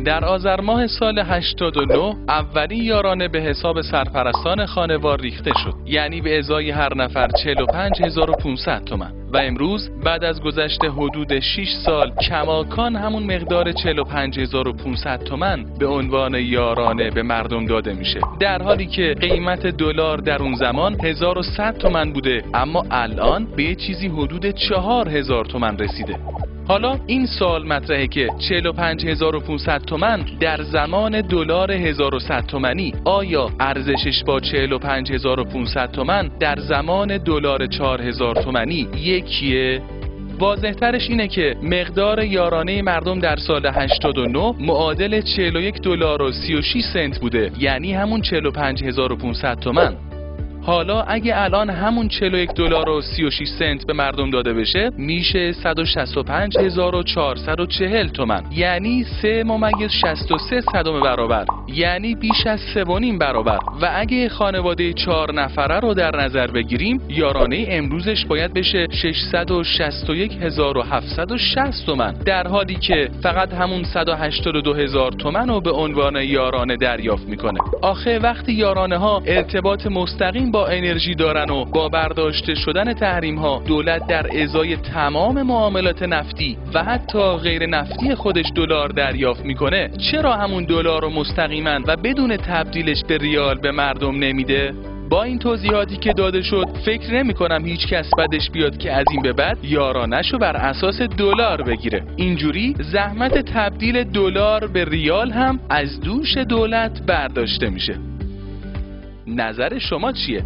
در آذر ماه سال 89 اولین یارانه به حساب سرپرستان خانوار ریخته شد، یعنی به ازای هر نفر 45500 تومان. و امروز بعد از گذشت حدود 6 سال کماکان همون مقدار 45500 تومان به عنوان یارانه به مردم داده میشه، در حالی که قیمت دلار در اون زمان 1100 تومان بوده، اما الان به یه چیزی حدود 4000 تومان رسیده. حالا این سوال مطرحه که 45500 تومان در زمان دلار 1100 تومانی آیا ارزشش با 45500 تومان در زمان دلار 4000 تومانی یکیه؟ واضح‌ترش اینه که مقدار یارانه مردم در سال 89 معادل 41 دلار و 36 سنت بوده، یعنی همون 45500 تومان. حالا اگه الان همون 41 دلار و 36 سنت به مردم داده بشه میشه 165440 تومان، یعنی 3.63 برابر، یعنی بیش از 3.5 برابر. و اگه خانواده 4 نفره رو در نظر بگیریم یارانه امروزش باید بشه 661760 تومان، در حالی که فقط همون 182000 تومان رو به عنوان یارانه دریافت میکنه. آخه وقتی یارانه ها ارتباط مستقیم با انرژی دارن و با برداشته شدن تحریم ها دولت در ازای تمام معاملات نفتی و حتی غیر نفتی خودش دلار دریافت میکنه، چرا همون دلار رو مستقیما و بدون تبدیلش به ریال به مردم نمیده؟ با این توضیحاتی که داده شد فکر نمی کنم هیچ کس بدش بیاد که از این به بعد یارانه‌شو بر اساس دلار بگیره. اینجوری زحمت تبدیل دلار به ریال هم از دوش دولت برداشته میشه. نظر شما چیه؟